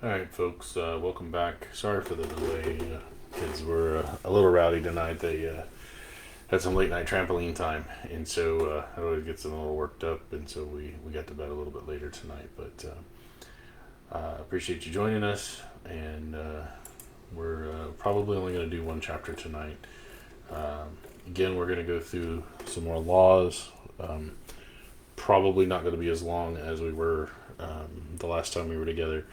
All right, folks, welcome back. Sorry for the delay. Kids were a little rowdy tonight. They had some late night trampoline time, and so it always gets them a little worked up, and so we got to bed a little bit later tonight. But appreciate you joining us, and we're probably only going to do one chapter tonight. Again, we're going to go through some more laws. Probably not going to be as long as we were the last time we were together,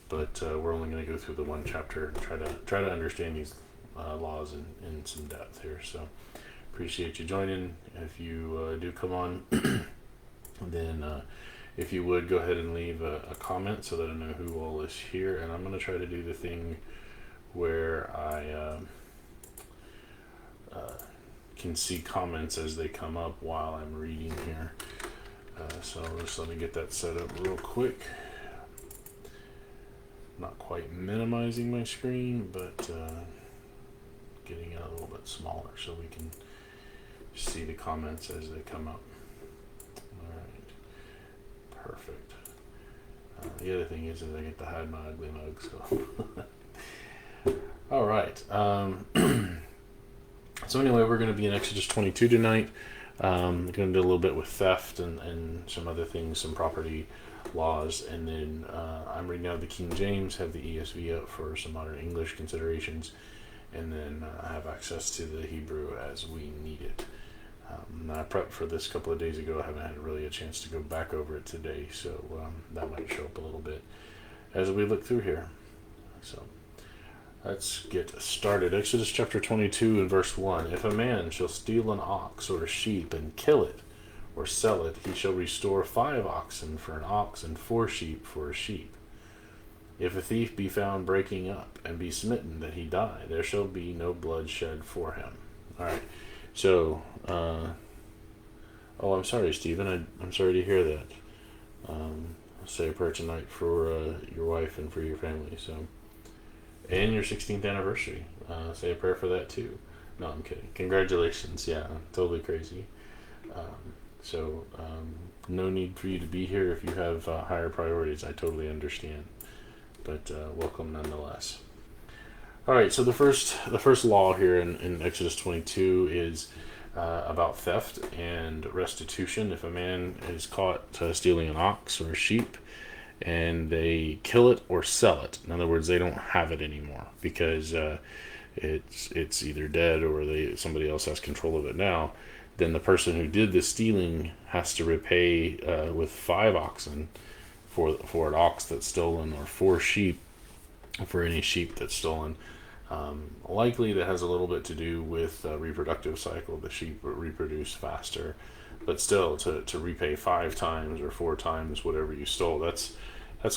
but we're only going to go through the one chapter and try to understand these laws in some depth here. So appreciate you joining. If you do come on, then if you would go ahead and leave a comment so that I know who all is here. And I'm going to try to do the thing where I can see comments as they come up while I'm reading here. So just let me get that set up real quick. Not quite minimizing my screen, but getting it a little bit smaller so we can see the comments as they come up. Alright, perfect. The other thing is I get to hide my ugly mug, so. Alright, so anyway, we're going to be in Exodus 22 tonight. We're going to do a little bit with theft and some other things, some property laws, and then I'm reading out the King James, have the ESV up for some modern English considerations, and then I have access to the Hebrew as we need it. I prepped for this a couple of days ago. I haven't had really a chance to go back over it today, so that might show up a little bit as we look through here. So let's get started. Exodus chapter 22 and verse 1. If a man shall steal an ox or a sheep and kill it, or sell it, he shall restore 5 oxen for an ox and 4 sheep for a sheep. If a thief be found breaking up and be smitten that he die, there shall be no blood shed for him. All right. So, I'm sorry, Stephen. I'm sorry to hear that. I'll say a prayer tonight for your wife and for your family. So, and your 16th anniversary. Say a prayer for that too. No, I'm kidding. Congratulations. Yeah, totally crazy. So, no need for you to be here if you have higher priorities. I totally understand, but welcome nonetheless. All right. So the first law here in Exodus 22 is about theft and restitution. If a man is caught stealing an ox or a sheep, and they kill it or sell it, in other words, they don't have it anymore because it's either dead or somebody else has control of it now, then the person who did the stealing has to repay with 5 oxen for an ox that's stolen, or 4 sheep for any sheep that's stolen. Likely that has a little bit to do with reproductive cycle. The sheep reproduce faster, but still to repay 5 times or 4 times whatever you stole, that's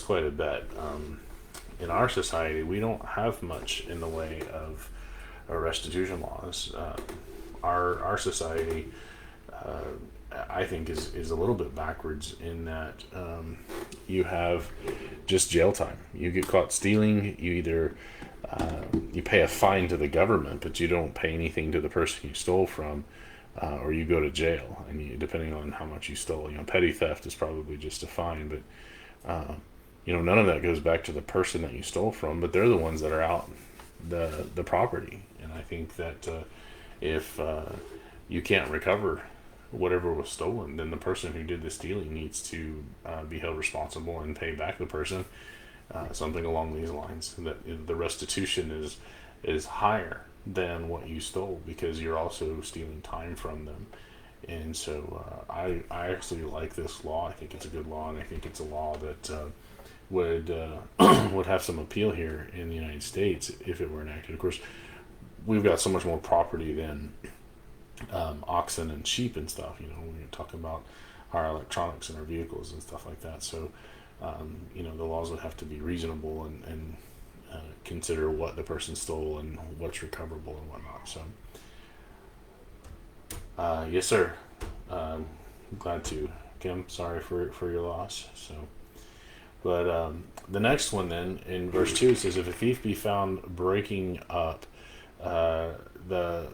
quite a bet. In our society, we don't have much in the way of restitution laws. Our society, I think, is a little bit backwards in that you have just jail time. You get caught stealing, you either you pay a fine to the government, but you don't pay anything to the person you stole from, or you go to jail. And depending on how much you stole, petty theft is probably just a fine, but none of that goes back to the person that you stole from, but they're the ones that are out the property. And I think that if you can't recover whatever was stolen, then the person who did the stealing needs to be held responsible and pay back the person, something along these lines. That the restitution is higher than what you stole because you're also stealing time from them. And so I actually like this law. I think it's a good law, and I think it's a law that would would have some appeal here in the United States if it were enacted. Of course, we've got so much more property than oxen and sheep and stuff. When you're talking about our electronics and our vehicles and stuff like that. So, the laws would have to be reasonable and consider what the person stole and what's recoverable and whatnot. So, yes, sir. Glad to. Kim, sorry for your loss. So, but the next one then in verse 2 says, if a thief be found breaking up, the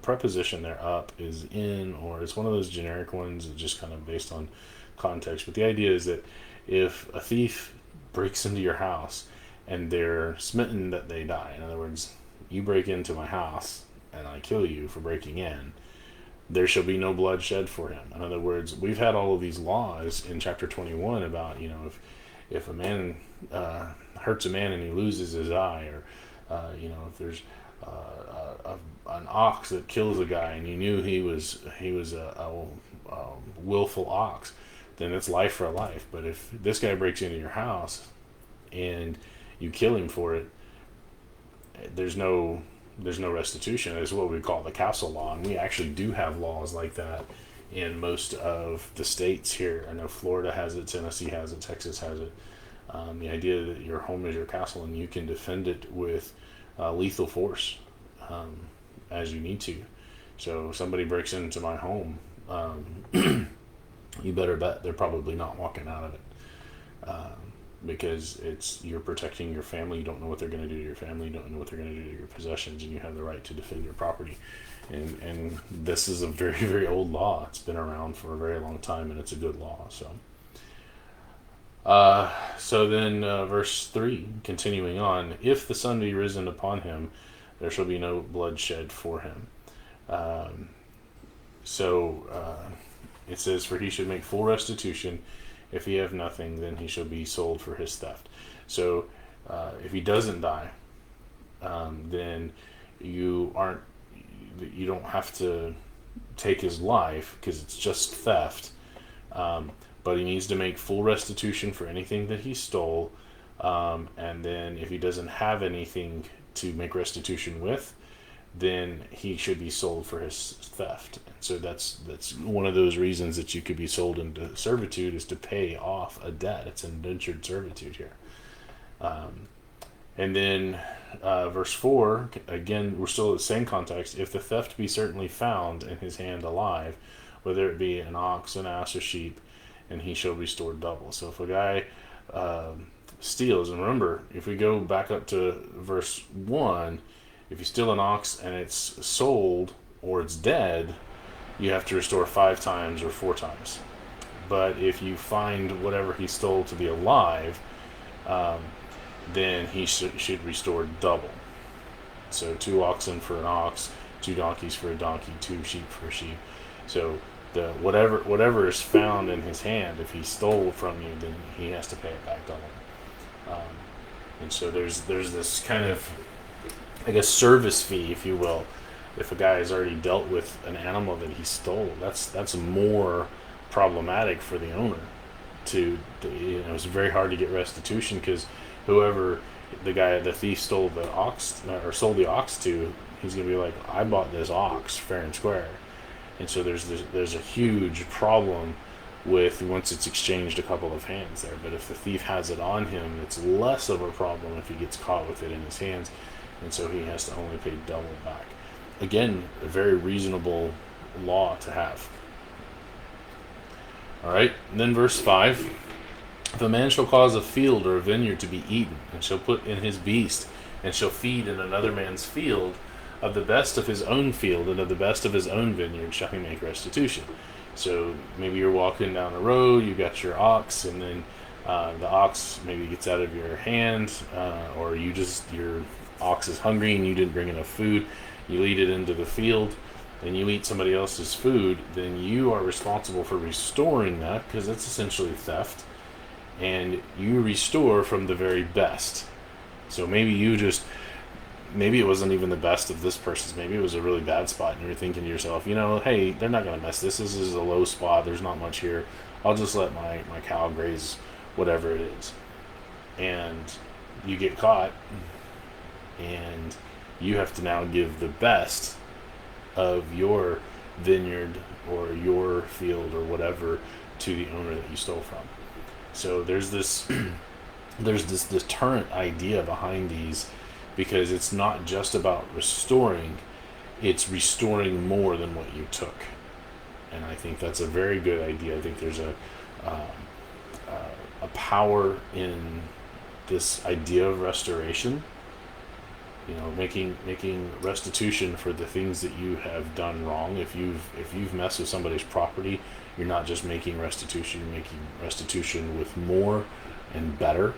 preposition there, up, is in, or it's one of those generic ones, just kind of based on context. But the idea is that if a thief breaks into your house and they're smitten that they die. In other words, you break into my house and I kill you for breaking in, there shall be no blood shed for him. In other words, we've had all of these laws in chapter 21 about, if a man hurts a man and he loses his eye, or if there's an ox that kills a guy and you knew he was a willful ox, then it's life for a life. But if this guy breaks into your house and you kill him for it, there's no restitution. It's what we call the castle law, and we actually do have laws like that in most of the states here. I know Florida has it, Tennessee has it, Texas has it. The idea that your home is your castle and you can defend it with lethal force as you need to. So if somebody breaks into my home, you better bet they're probably not walking out of it, because you're protecting your family. You don't know what they're going to do to your family. You don't know what they're going to do to your possessions, and you have the right to defend your property. And this is a very, very old law. It's been around for a very long time, and it's a good law. So then verse 3, continuing on, if the sun be risen upon him, there shall be no blood shed for him. It says, for he should make full restitution. If he have nothing, then he shall be sold for his theft. So if he doesn't die, then you don't have to take his life, because it's just theft. But he needs to make full restitution for anything that he stole. And then if he doesn't have anything to make restitution with, then he should be sold for his theft. And so that's one of those reasons that you could be sold into servitude, is to pay off a debt. It's indentured servitude here. And then verse 4, again, we're still in the same context. If the theft be certainly found in his hand alive, whether it be an ox, an ass, or sheep, and he shall restore double. So if a guy steals, and remember, if we go back up to verse 1, if you steal an ox and it's sold or it's dead, you have to restore 5 times or 4 times. But if you find whatever he stole to be alive, then he should restore double. So 2 oxen for an ox, 2 donkeys for a donkey, 2 sheep for a sheep. So the whatever is found in his hand, if he stole from you, then he has to pay it back double. And so there's this kind of, I guess, service fee, if you will. If a guy has already dealt with an animal that he stole, that's more problematic for the owner. It's very hard to get restitution, because whoever the thief stole the ox or sold the ox to, he's gonna be like, I bought this ox fair and square. And so there's a huge problem with once it's exchanged a couple of hands there. But if the thief has it on him, it's less of a problem if he gets caught with it in his hands, and so he has to only pay double back. Again, a very reasonable law to have. All right, and then verse 5, if a man shall cause a field or a vineyard to be eaten, and shall put in his beast, and shall feed in another man's field, of the best of his own field and of the best of his own vineyard shall he make restitution. So maybe you're walking down a road, you got your ox, and then the ox maybe gets out of your hand, or your ox is hungry and you didn't bring enough food. You lead it into the field, and you eat somebody else's food. Then you are responsible for restoring that, because that's essentially theft, and you restore from the very best. So maybe it wasn't even the best of this person's. Maybe it was a really bad spot, and you're thinking to yourself, hey, they're not going to mess this. This is a low spot. There's not much here. I'll just let my cow graze whatever it is. And you get caught, and you have to now give the best of your vineyard or your field or whatever to the owner that you stole from. So there's this deterrent idea behind these, because it's not just about restoring, it's restoring more than what you took. And I think that's a very good idea. I think there's a power in this idea of restoration. Making restitution for the things that you have done wrong. If you've messed with somebody's property, you're not just making restitution, you're making restitution with more and better.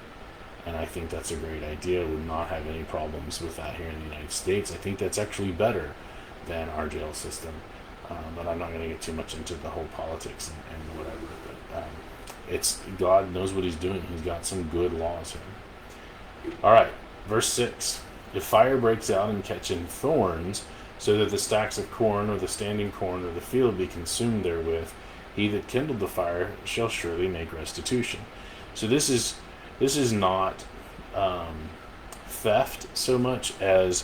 And I think that's a great idea. We would not have any problems with that here in the United States. I think that's actually better than our jail system. But I'm not going to get too much into the whole politics and whatever. But it's God knows what He's doing. He's got some good laws here. All right, verse 6. If fire breaks out and catching thorns, so that the stacks of corn or the standing corn of the field be consumed therewith, he that kindled the fire shall surely make restitution. So this is not theft so much as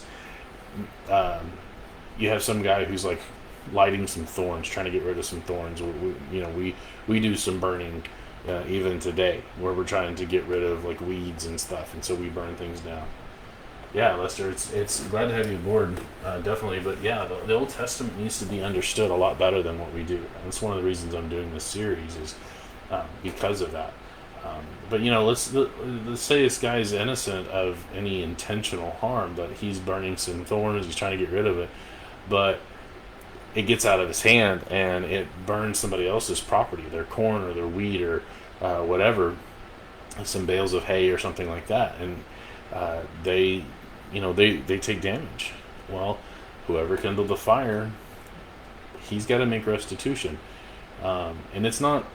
you have some guy who's like lighting some thorns, trying to get rid of some thorns. We do some burning even today, where we're trying to get rid of like weeds and stuff, and so we burn things down. Yeah, Lester, it's glad to have you aboard, definitely. But yeah, the Old Testament needs to be understood a lot better than what we do. And that's one of the reasons I'm doing this series is because of that. But let's say this guy is innocent of any intentional harm, but he's burning some thorns, he's trying to get rid of it, but it gets out of his hand and it burns somebody else's property, their corn or their wheat or whatever, some bales of hay or something like that, and they take damage. Well, whoever kindled the fire, he's got to make restitution, and it's not.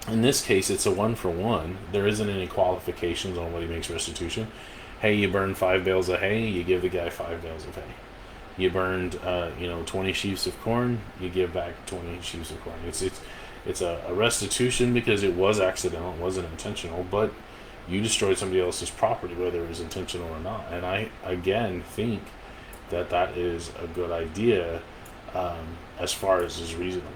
In this case, it's a 1-for-1. There isn't any qualifications on what he makes restitution. Hey, you burned 5 bales of hay, you give the guy 5 bales of hay. You burned 20 sheaves of corn, you give back 20 sheaves of corn. It's a restitution because it was accidental, it wasn't intentional, but you destroyed somebody else's property, whether it was intentional or not. And I again think that is a good idea as far as is reasonable.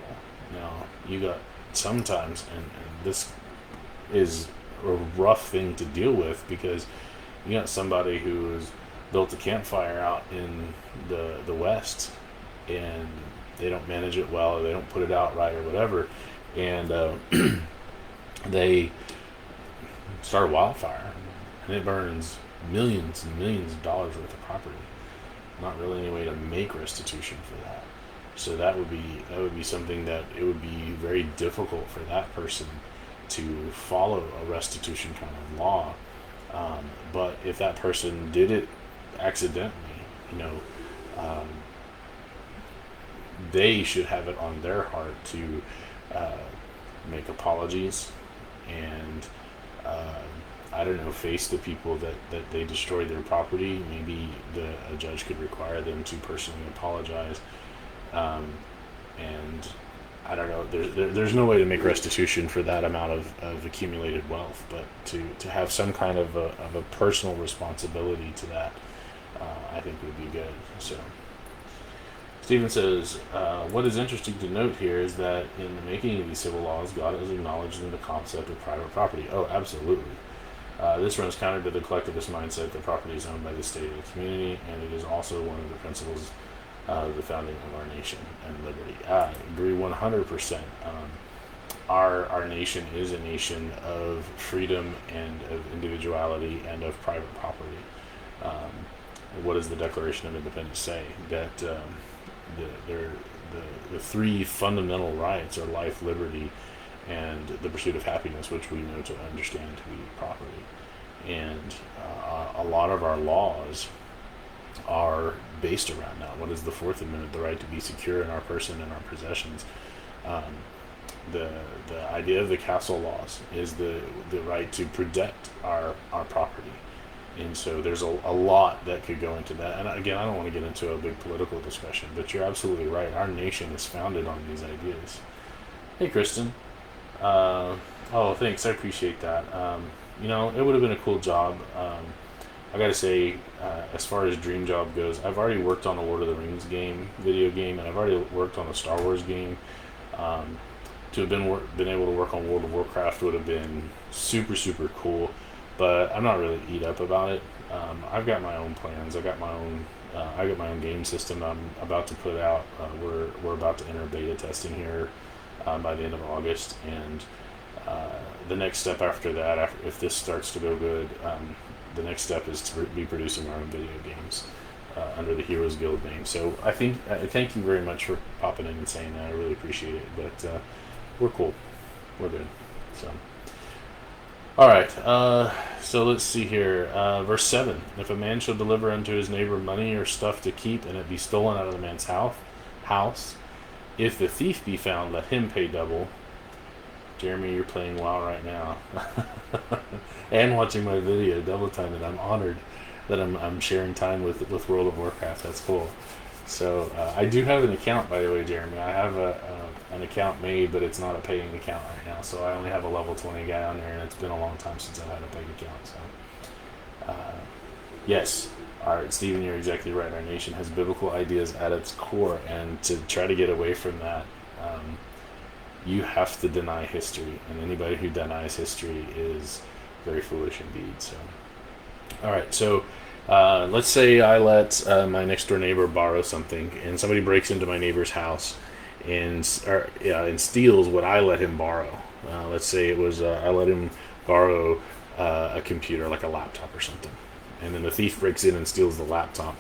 Now you got sometimes, and this is a rough thing to deal with, because you got somebody who has built a campfire out in the West, and they don't manage it well, or they don't put it out right, or whatever, and they start a wildfire, and it burns millions and millions of dollars worth of property. Not really any way to make restitution for that. So that would be something that it would be very difficult for that person to follow a restitution kind of law. But if that person did it accidentally, they should have it on their heart to make apologies and face the people that they destroyed their property. Maybe a judge could require them to personally apologize. And I don't know, there's no way to make restitution for that amount of accumulated wealth, but to have some kind of a personal responsibility to that, I think would be good. So Stephen says, what is interesting to note here is that in the making of these civil laws, God is acknowledging the concept of private property. Oh, absolutely. This runs counter to the collectivist mindset that property is owned by the state or the community, and it is also one of the principles of the founding of our nation and liberty. I agree 100%. Our nation is a nation of freedom and of individuality and of private property. What does the Declaration of Independence say? That the three fundamental rights are life, liberty, and the pursuit of happiness, which we know to understand to be property. And a lot of our laws are based around that. What is the Fourth Amendment? The right to be secure in our person and our possessions. The idea of the castle laws is the right to protect our property. And so there's a lot that could go into that. And again, I don't want to get into a big political discussion, but you're absolutely right. Our nation is founded on these ideas. Hey, Kristen. Oh, thanks. I appreciate that. It would have been a cool job. I gotta say, as far as dream job goes, I've already worked on a Lord of the Rings video game, and I've already worked on a Star Wars game. To have been able to work on World of Warcraft would have been super, super cool, but I'm not really eat up about it. I've got my own plans. I got my own game system I'm about to put out. We're about to enter beta testing here by the end of August, and the next step after that, if this starts to go good, the next step is to be producing our own video games under the Heroes Guild name. So I thank you very much for popping in and saying that. I really appreciate it. But we're cool. We're good. So All right. So let's see here. Verse 7. If a man shall deliver unto his neighbor money or stuff to keep, and it be stolen out of the man's house, if the thief be found, let him pay double. Jeremy, you're playing WoW right now. And watching my video, double time it. I'm honored that I'm sharing time with World of Warcraft. That's cool. So I do have an account, by the way, Jeremy. I have an account made, but it's not a paying account right now. So I only have a level 20 guy on there, and it's been a long time since I've had a paid account. So yes, all right, Stephen, you're exactly right. Our nation has biblical ideas at its core, and to try to get away from that, you have to deny history, and anybody who denies history is very foolish indeed. So, all right, so let's say I let my next door neighbor borrow something, and somebody breaks into my neighbor's house and steals what I let him borrow. Let's say it was I let him borrow a computer, like a laptop or something, and then the thief breaks in and steals the laptop.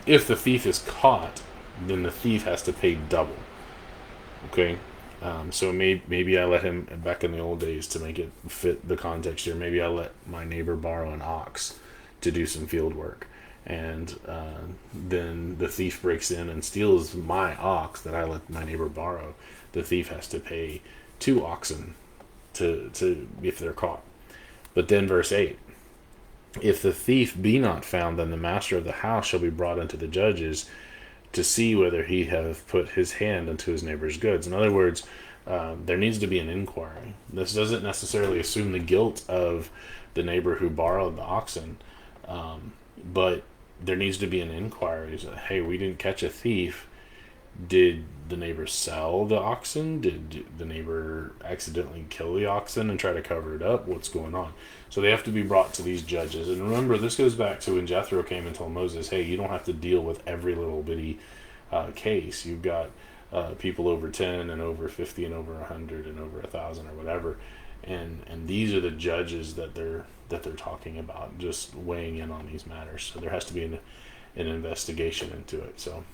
If the thief is caught, then the thief has to pay double. Okay, so maybe I let him, back in the old days, to make it fit the context here. Maybe I let my neighbor borrow an ox to do some field work, and then the thief breaks in and steals my ox that I let my neighbor borrow. The thief has to pay 2 oxen to if they're caught. But then verse 8: if the thief be not found, then the master of the house shall be brought unto the judges to see whether he have put his hand unto his neighbor's goods. In other words, there needs to be an inquiry. This doesn't necessarily assume the guilt of the neighbor who borrowed the oxen, but there needs to be an inquiry. So, hey, we didn't catch a thief. Did the neighbor sell the oxen? Did the neighbor accidentally kill the oxen and try to cover it up? What's going on? So they have to be brought to these judges. And remember, this goes back to when Jethro came and told Moses, hey, you don't have to deal with every little bitty case. You've got people over 10 and over 50 and over 100 and over 1,000 or whatever. And these are the judges that they're talking about, just weighing in on these matters. So there has to be an investigation into it. So,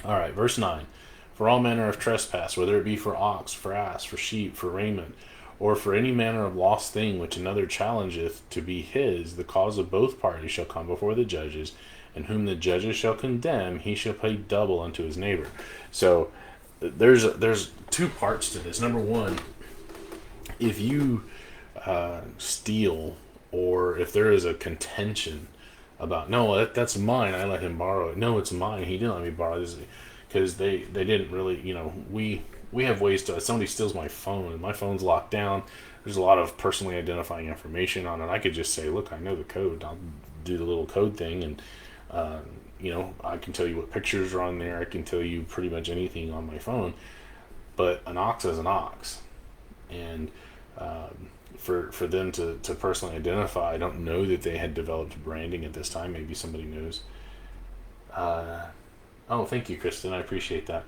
all right, verse 9. For all manner of trespass, whether it be for ox, for ass, for sheep, for raiment, or for any manner of lost thing which another challengeth to be his, the cause of both parties shall come before the judges, and whom the judges shall condemn, he shall pay double unto his neighbor. So there's 2 parts to this. Number one, if you steal, or if there is a contention about, no, that's mine, I let him borrow it. No, it's mine, he didn't let me borrow this, because they didn't really, we have ways to, somebody steals my phone and my phone's locked down, there's a lot of personally identifying information on it. I could just say, look, I know the code, I'll do the little code thing, and I can tell you what pictures are on there, I can tell you pretty much anything on my phone. But an ox is an ox, and for them to personally identify, I don't know that they had developed branding at this time. Maybe somebody knows. Oh, thank you, Kristen. I appreciate that.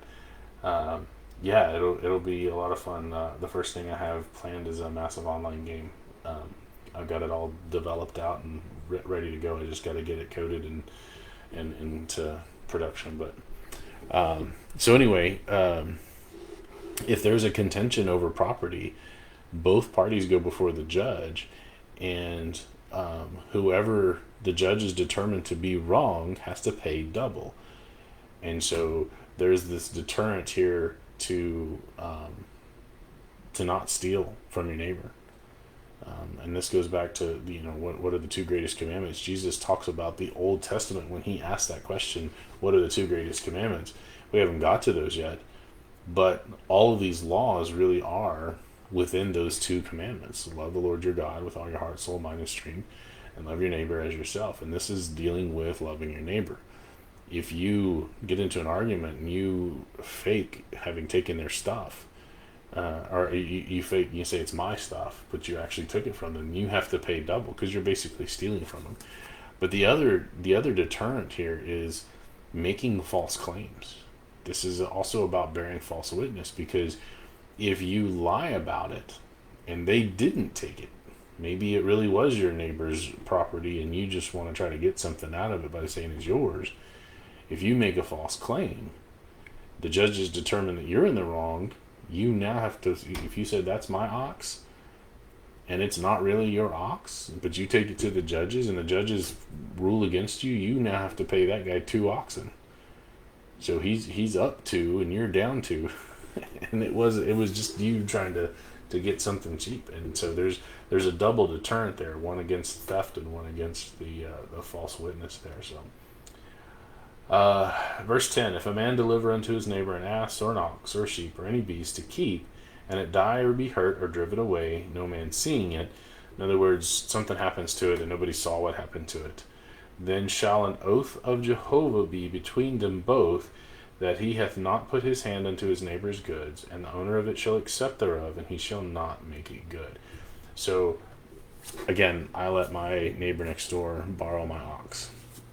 Yeah, it'll be a lot of fun. The first thing I have planned is a massive online game. I've got it all developed out and ready to go. I just got to get it coded and into production. But so anyway, if there's a contention over property, both parties go before the judge, and whoever the judge is determined to be wrong has to pay double. And so there's this deterrent here to not steal from your neighbor. And this goes back to what are the 2 greatest commandments? Jesus talks about the Old Testament when he asked that question, what are the 2 greatest commandments? We haven't got to those yet, but all of these laws really are within those 2 commandments. Love the Lord your God with all your heart, soul, mind, and strength, and love your neighbor as yourself. And this is dealing with loving your neighbor. If you get into an argument and you fake having taken their stuff, or you fake, you say it's my stuff, but you actually took it from them, you have to pay double because you're basically stealing from them. But the other deterrent here is making false claims. This is also about bearing false witness, because if you lie about it and they didn't take it, maybe it really was your neighbor's property and you just want to try to get something out of it by saying it's yours. If you make a false claim, the judges determine that you're in the wrong. You now have to, if you said that's my ox, and it's not really your ox, but you take it to the judges and the judges rule against you, you now have to pay that guy 2 oxen. So he's up 2 and you're down 2. And it was just you trying to get something cheap. And so there's a double deterrent there, one against theft and one against the false witness there. So verse 10, if a man deliver unto his neighbor an ass or an ox or a sheep or any beast to keep, and it die or be hurt or driven away, no man seeing it, in other words, something happens to it and nobody saw what happened to it, then shall an oath of Jehovah be between them both, that he hath not put his hand unto his neighbor's goods, and the owner of it shall accept thereof, and he shall not make it good. So, again, I let my neighbor next door borrow my ox,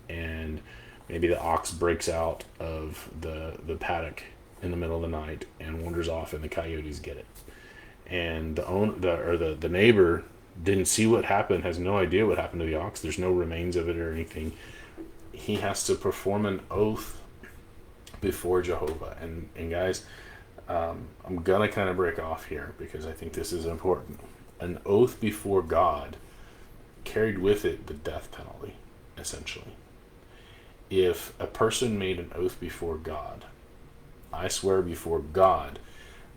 and maybe the ox breaks out of the paddock in the middle of the night and wanders off, and the coyotes get it. And the neighbor didn't see what happened, has no idea what happened to the ox. There's no remains of it or anything. He has to perform an oath before Jehovah. And guys, I'm gonna kind of break off here because I think this is important. An oath before God carried with it the death penalty, essentially. If a person made an oath before God, I swear before God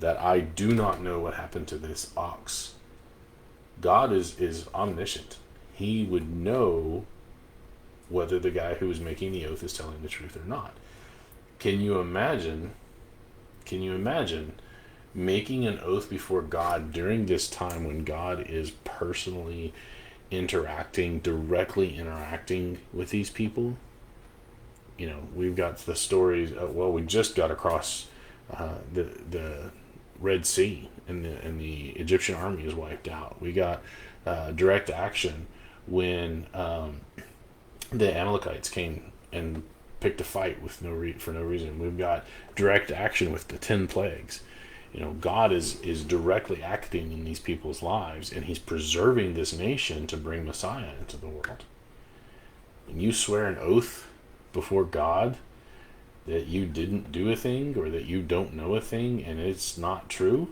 that I do not know what happened to this ox. God is omniscient. He would know whether the guy who is making the oath is telling the truth or not. Can you imagine making an oath before God during this time when God is personally directly interacting with these people? You know, we've got the stories. We just got across the Red Sea, and the Egyptian army is wiped out. We got direct action when the Amalekites came and picked a fight with for no reason. We've got direct action with the 10 plagues. You know, God is directly acting in these people's lives, and he's preserving this nation to bring Messiah into the world. And you swear an oath before God that you didn't do a thing or that you don't know a thing and it's not true,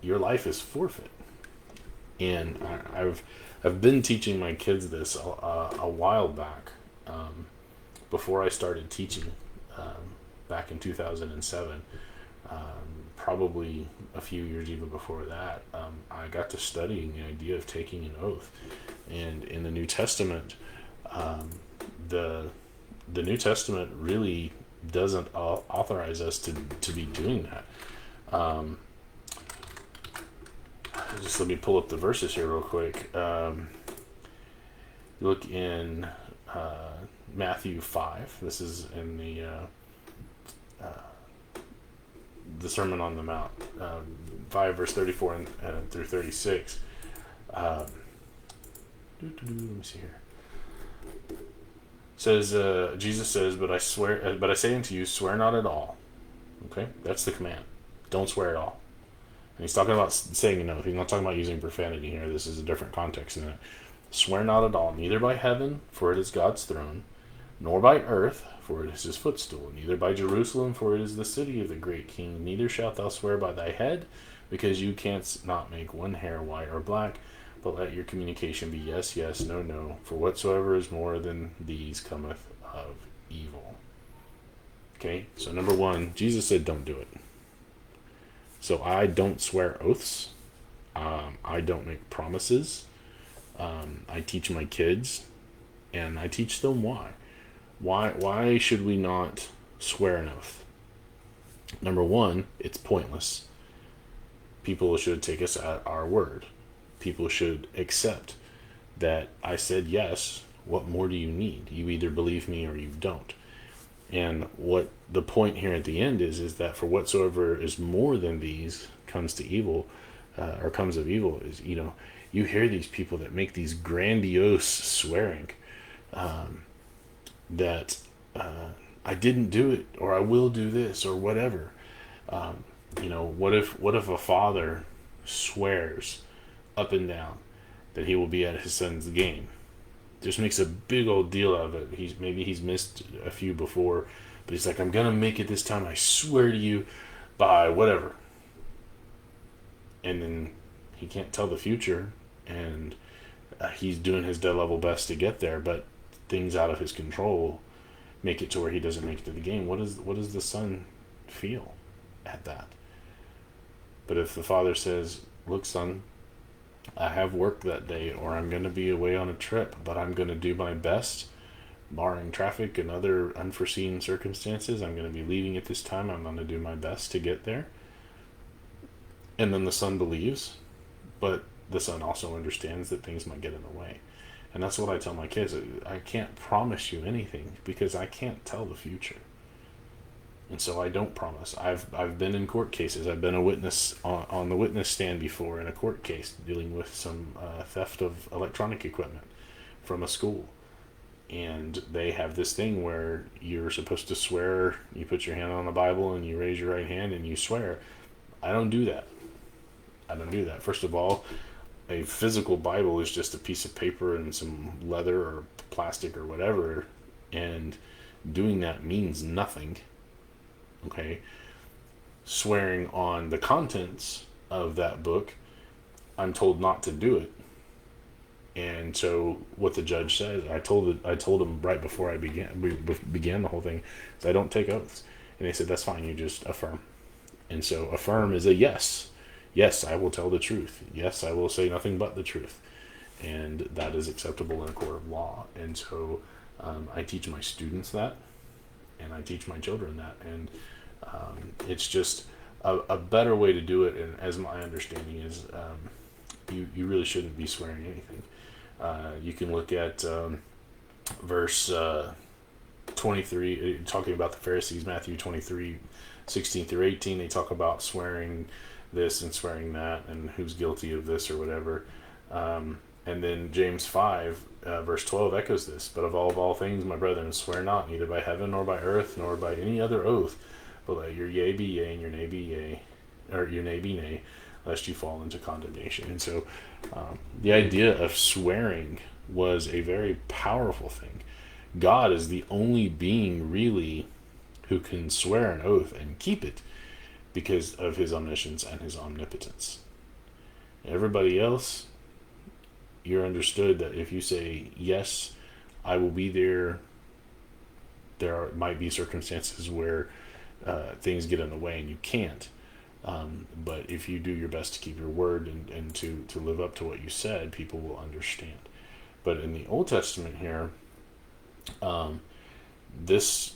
your life is forfeit. And I've been teaching my kids this a while back, before I started teaching, back in 2007, probably a few years even before that. I got to studying the idea of taking an oath, and in the New Testament, the New Testament really doesn't authorize us to be doing that. Just let me pull up the verses here real quick. Look in Matthew 5. This is in the Sermon on the Mount, 5 verse 34 through 36. Let me see here. Says Jesus says, but I say unto you, swear not at all. Okay, that's the command. Don't swear at all. And he's talking about saying an oath. He's not talking about using profanity here. This is a different context than that. Swear not at all, neither by heaven, for it is God's throne, nor by earth, for it is his footstool, neither by Jerusalem, for it is the city of the great king. Neither shalt thou swear by thy head, because you canst not make one hair white or black. But let your communication be yes, yes, no, no. For whatsoever is more than these cometh of evil. Okay, so number one, Jesus said don't do it. So I don't swear oaths. I don't make promises. I teach my kids, and I teach them why. Why should we not swear an oath? Number one, it's pointless. People should take us at our word. People should accept that I said yes. What more do you need? You either believe me or you don't. And what the point here at the end is that for whatsoever is more than these comes to evil, or comes of evil, is, you hear these people that make these grandiose swearing, that I didn't do it, or I will do this, or whatever. What if a father swears up and down that he will be at his son's game? Just makes a big old deal out of it. Maybe he's missed a few before, but he's like, I'm gonna make it this time, I swear to you, by whatever. And then He can't tell the future, and he's doing his dead level best to get there, but things out of his control make it to where he doesn't make it to the game. What does the son feel at that? But if the father says, look, son, I have work that day, or I'm going to be away on a trip, but I'm going to do my best, barring traffic and other unforeseen circumstances. I'm going to be leaving at this time. I'm going to do my best to get there. And then the son believes, but the son also understands that things might get in the way. And that's what I tell my kids. I can't promise you anything because I can't tell the future. And so I don't promise. I've been in court cases. I've been a witness on the witness stand before in a court case dealing with some theft of electronic equipment from a school. And they have this thing where you're supposed to swear. You put your hand on the Bible and you raise your right hand and you swear. I don't do that. First of all, a physical Bible is just a piece of paper and some leather or plastic or whatever. And doing that means nothing. Okay, swearing on the contents of that book, I'm told not to do it. And so what the judge says, I told him right before we began the whole thing, is I don't take oaths. And they said, that's fine, you just affirm. And so affirm is a yes. Yes, I will tell the truth. Yes, I will say nothing but the truth. And that is acceptable in a court of law. And so I teach my students that, and I teach my children that. And it's just a better way to do it, and as my understanding is, you really shouldn't be swearing anything. You can look at verse 23, talking about the Pharisees, Matthew 23, 16 through 18. They talk about swearing this and swearing that, and who's guilty of this or whatever. And then James 5, verse 12 echoes this. But of all things, my brethren, swear not, neither by heaven, nor by earth, nor by any other oath, but let your yea be yea, and your nay be yea, or your nay be nay, lest you fall into condemnation. And so the idea of swearing was a very powerful thing. God is the only being really who can swear an oath and keep it because of his omniscience and his omnipotence. Everybody else, you're understood that if you say, yes, I will be there, might be circumstances where things get in the way and you can't. But if you do your best to keep your word and to live up to what you said, people will understand. But in the Old Testament here, this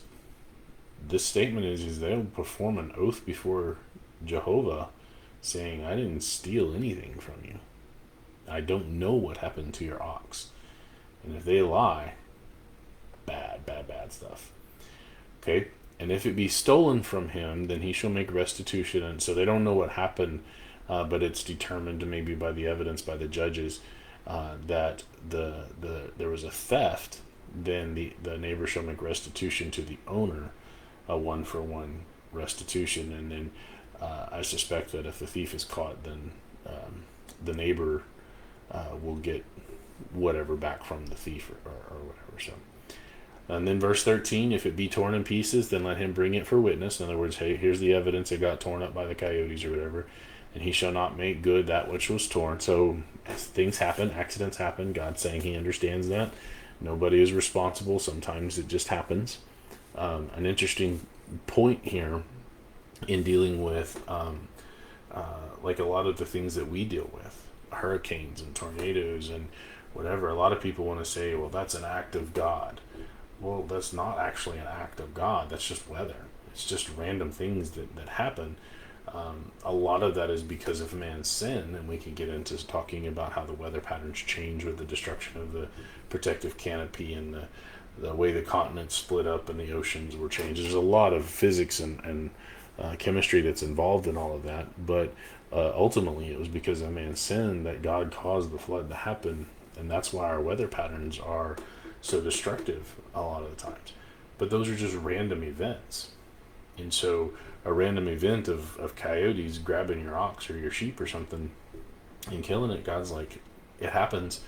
statement is they'll perform an oath before Jehovah saying, I didn't steal anything from you. I don't know what happened to your ox. And if they lie, bad stuff. Okay? And if it be stolen from him, then he shall make restitution. And so they don't know what happened, but it's determined maybe by the evidence by the judges that there was a theft. Then the neighbor shall make restitution to the owner, a 1-for-1 restitution. And then I suspect that if the thief is caught, then the neighbor will get whatever back from the thief or whatever. So. And then verse 13, if it be torn in pieces, then let him bring it for witness. In other words, hey, here's the evidence. It got torn up by the coyotes or whatever. And he shall not make good that which was torn. So as things happen, accidents happen. God's saying he understands that. Nobody is responsible. Sometimes it just happens. An interesting point here in dealing with like a lot of the things that we deal with, hurricanes and tornadoes and whatever. A lot of people want to say, well, that's an act of God. Well, that's not actually an act of God. That's just weather. It's just random things that happen. A lot of that is because of man's sin, and we can get into talking about how the weather patterns change with the destruction of the protective canopy and the way the continents split up and the oceans were changed. There's a lot of physics and chemistry that's involved in all of that, but ultimately it was because of man's sin that God caused the flood to happen, and that's why our weather patterns are so destructive a lot of the times. But those are just random events. And so a random event of coyotes grabbing your ox or your sheep or something and killing it, God's like, it happens.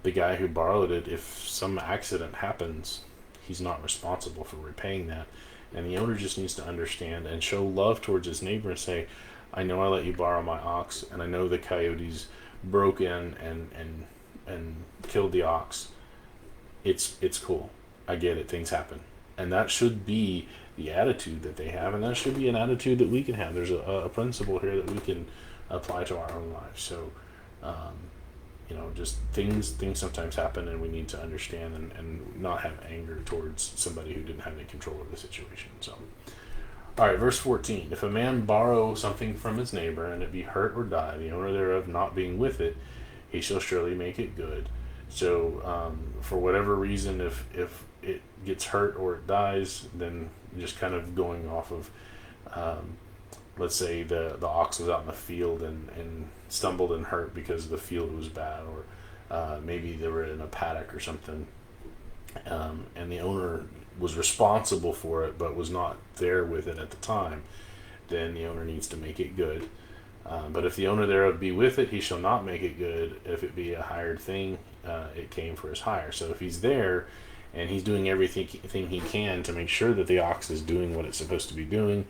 The guy who borrowed it, if some accident happens, he's not responsible for repaying that. And the owner just needs to understand and show love towards his neighbor and say, I know I let you borrow my ox, and I know the coyotes broke in and killed the ox. It's cool. I get it. Things happen, and that should be the attitude that they have, and that should be an attitude that we can have. There's a principle here that we can apply to our own lives. So, um, just things sometimes happen, and we need to understand and not have anger towards somebody who didn't have any control of the situation. So, all right, verse 14. If a man borrow something from his neighbor, and it be hurt or die, the owner thereof not being with it, he shall surely make it good. So, for whatever reason, if it gets hurt or it dies, then just kind of going off of, um, let's say the ox was out in the field and stumbled and hurt because the field was bad, or maybe they were in a paddock or something, and the owner was responsible for it but was not there with it at the time, then the owner needs to make it good. But if the owner thereof be with it, he shall not make it good. If it be a hired thing, it came for his hire. So if he's there and he's doing everything he can to make sure that the ox is doing what it's supposed to be doing,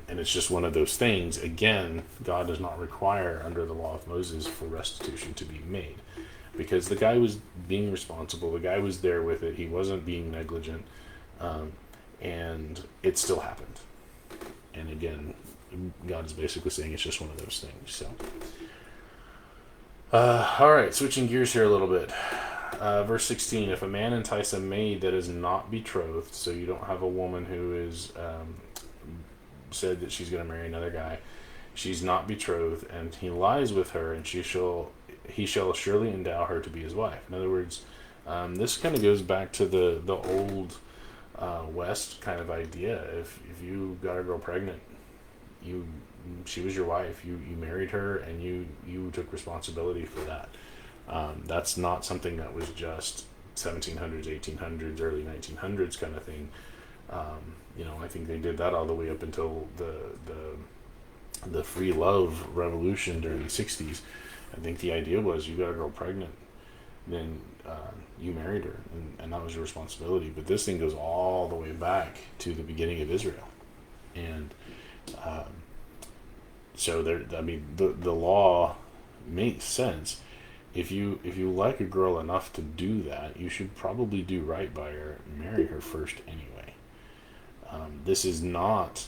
and it's just one of those things, again, God does not require under the law of Moses for restitution to be made, because the guy was being responsible, the guy was there with it, he wasn't being negligent, and it still happened. And again, God is basically saying it's just one of those things. So, all right, switching gears here a little bit. Verse 16, if a man entice a maid that is not betrothed, so you don't have a woman who is said that she's going to marry another guy, she's not betrothed, and he lies with her, and he shall surely endow her to be his wife. In other words, this kind of goes back to the old West kind of idea. If you got a girl pregnant, she was your wife. You married her, and you took responsibility for that. That's not something that was just 1700s, 1800s, early 1900s kind of thing. I think they did that all the way up until the free love revolution during the 60s. I think the idea was you got a girl pregnant, then you married her, and that was your responsibility. But this thing goes all the way back to the beginning of Israel, and so the law makes sense. If you like a girl enough to do that, you should probably do right by her, marry her first anyway. This is not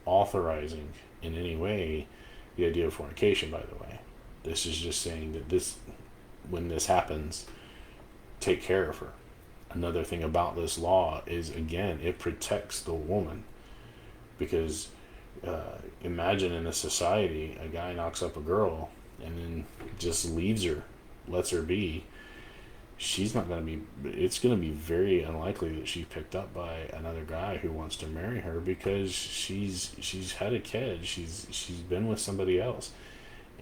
authorizing in any way the idea of fornication, by the way. This is just saying that when this happens, take care of her. Another thing about this law is, again, it protects the woman, because imagine in a society a guy knocks up a girl and then just leaves her, lets her be. It's going to be very unlikely that she's picked up by another guy who wants to marry her, because she's had a kid, she's been with somebody else,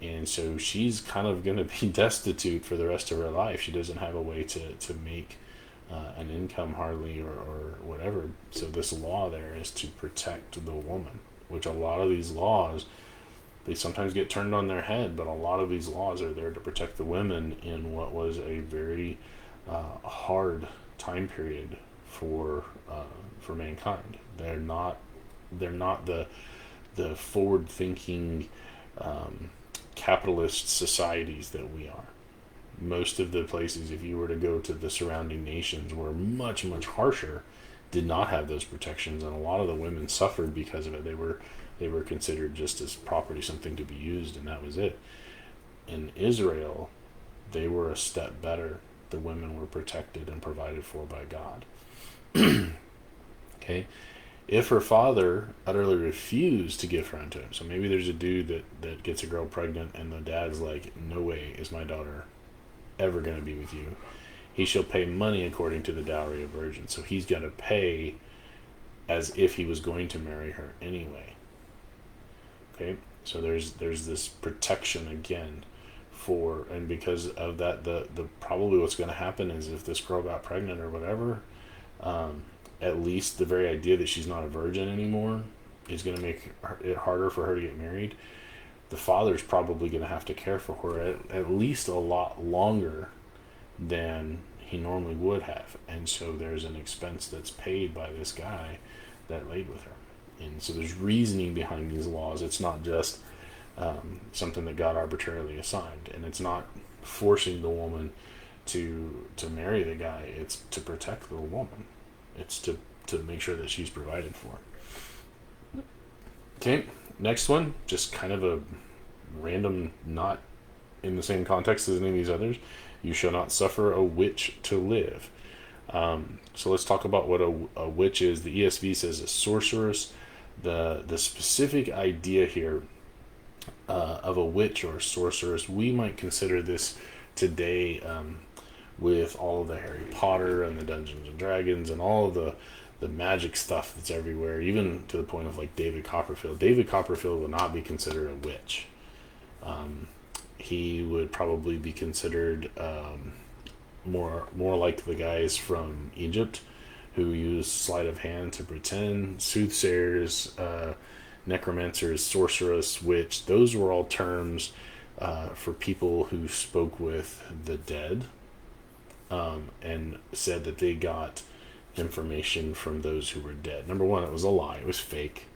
and so she's kind of going to be destitute for the rest of her life. She doesn't have a way to make an income hardly, or whatever. So this law there is to protect the woman, which a lot of these laws, they sometimes get turned on their head, but a lot of these laws are there to protect the women in what was a very hard time period for mankind. They're not the forward thinking capitalist societies that we are. Most of the places, if you were to go to the surrounding nations, were much, much harsher, did not have those protections, and a lot of the women suffered because of it. They were considered just as property, something to be used, and that was it. In Israel, they were a step better. The women were protected and provided for by God. Okay? If her father utterly refused to give her unto him, so maybe there's a dude that gets a girl pregnant, and the dad's like, no way is my daughter ever going to be with you. He shall pay money according to the dowry of virgins. So he's got to pay as if he was going to marry her anyway. Okay, so there's this protection again and because of that, the probably what's going to happen is, if this girl got pregnant or whatever, at least the very idea that she's not a virgin anymore is going to make it harder for her to get married. The father's probably going to have to care for her at least a lot longer than he normally would have, and so there's an expense that's paid by this guy that laid with her. And so there's reasoning behind these laws. It's not just something that God arbitrarily assigned, and it's not forcing the woman to marry the guy. It's to protect the woman. It's to make sure that she's provided for. Okay, next one, just kind of a random, not in the same context as any of these others. You shall not suffer a witch to live. So let's talk about what a witch is. The ESV says a sorceress. The specific idea here of a witch or a sorceress, we might consider this today with all of the Harry Potter and the Dungeons and Dragons and all of the magic stuff that's everywhere, even to the point of like David Copperfield. David Copperfield would not be considered a witch. He would probably be considered more like the guys from Egypt who use sleight of hand to pretend, soothsayers, necromancers, sorceress, witch. Those were all terms for people who spoke with the dead and said that they got information from those who were dead. Number one, it was a lie. It was fake.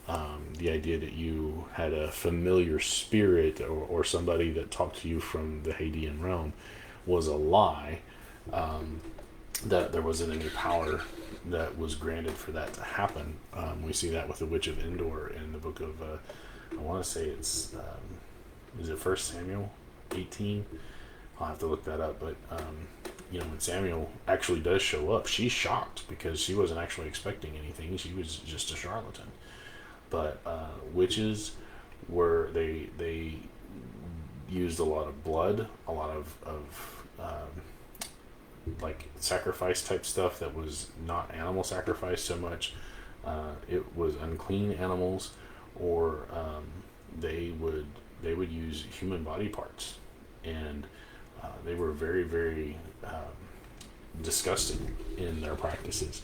The idea that you had a familiar spirit or somebody that talked to you from the Hadean realm was a lie. That there wasn't any power that was granted for that to happen. We see that with the Witch of Endor in the book of, I want to say it's, is it 1 Samuel 18? I'll have to look that up, but when Samuel actually does show up, she's shocked because she wasn't actually expecting anything. She was just a charlatan. But witches were, they used a lot of blood, a lot of like sacrifice type stuff that was not animal sacrifice so much. It was unclean animals, or they would use human body parts, and they were very, very disgusting in their practices.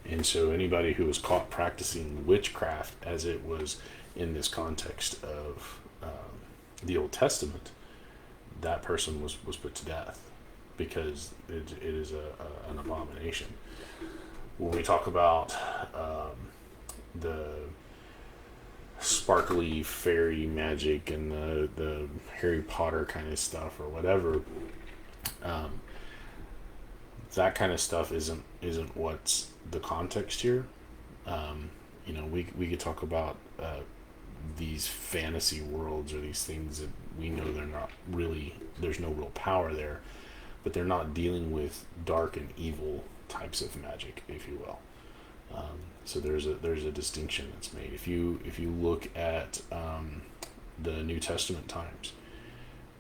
And so anybody who was caught practicing witchcraft, as it was in this context of the Old Testament, that person was put to death because it is an abomination. When we talk about the sparkly fairy magic and the Harry Potter kind of stuff or whatever, that kind of stuff isn't what's the context here. We could talk about these fantasy worlds or these things that we know they're not really, there's no real power there, but they're not dealing with dark and evil types of magic, if you will. So there's a distinction that's made. If you look at the New Testament times,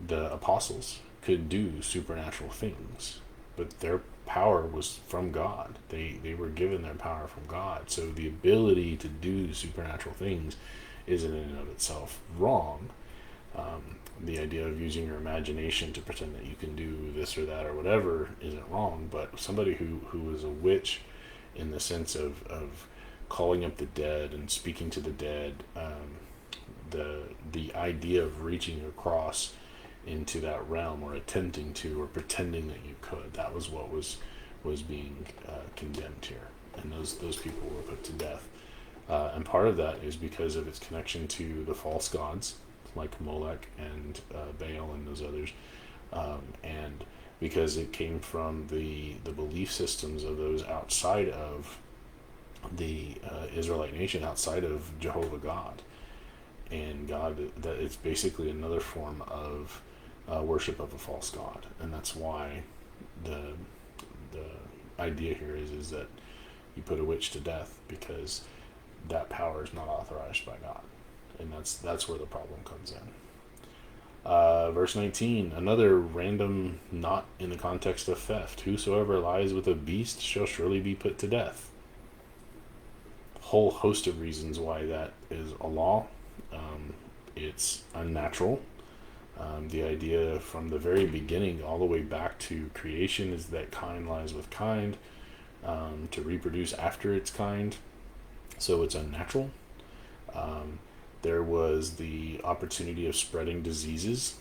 the apostles could do supernatural things, but their power was from God. They were given their power from God. So the ability to do supernatural things isn't in and of itself wrong. The idea of using your imagination to pretend that you can do this or that or whatever isn't wrong, but somebody who was a witch in the sense of calling up the dead and speaking to the dead, the idea of reaching across into that realm or attempting to or pretending that you could, that was what was being condemned here, and those people were put to death. And part of that is because of its connection to the false gods like Molech and Baal and those others, and because it came from the belief systems of those outside of the Israelite nation, outside of Jehovah God. And God, that it's basically another form of worship of a false god, and that's why the idea here is that you put a witch to death, because that power is not authorized by God, and that's where the problem comes in. Verse 19, another random, not in the context of theft. Whosoever lies with a beast shall surely be put to death. Whole host of reasons why that is a law. It's unnatural. The idea from the very beginning all the way back to creation is that kind lies with kind, to reproduce after its kind. So it's unnatural. There was the opportunity of spreading diseases.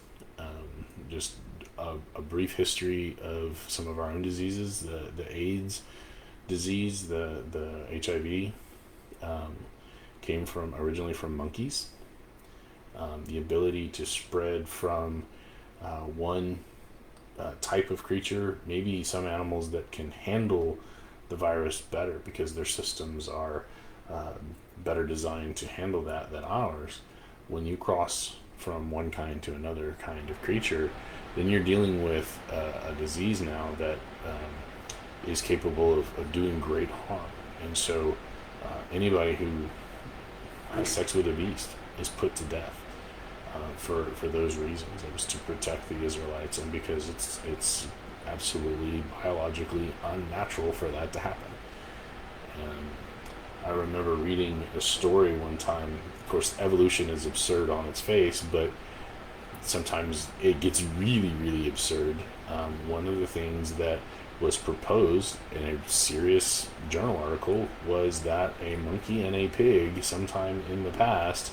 Just a brief history of some of our own diseases, the AIDS disease, the HIV. came from originally from monkeys. The ability to spread from one type of creature, maybe some animals that can handle the virus better because their systems are better designed to handle that than ours. When you cross from one kind to another kind of creature, then you're dealing with a disease now that is capable of doing great harm. And so anybody who has sex with a beast is put to death for those reasons. It was to protect the Israelites, and because it's absolutely biologically unnatural for that to happen. And I remember reading a story one time. Of course, evolution is absurd on its face, but sometimes it gets really, really absurd. One of the things that was proposed in a serious journal article was that a monkey and a pig sometime in the past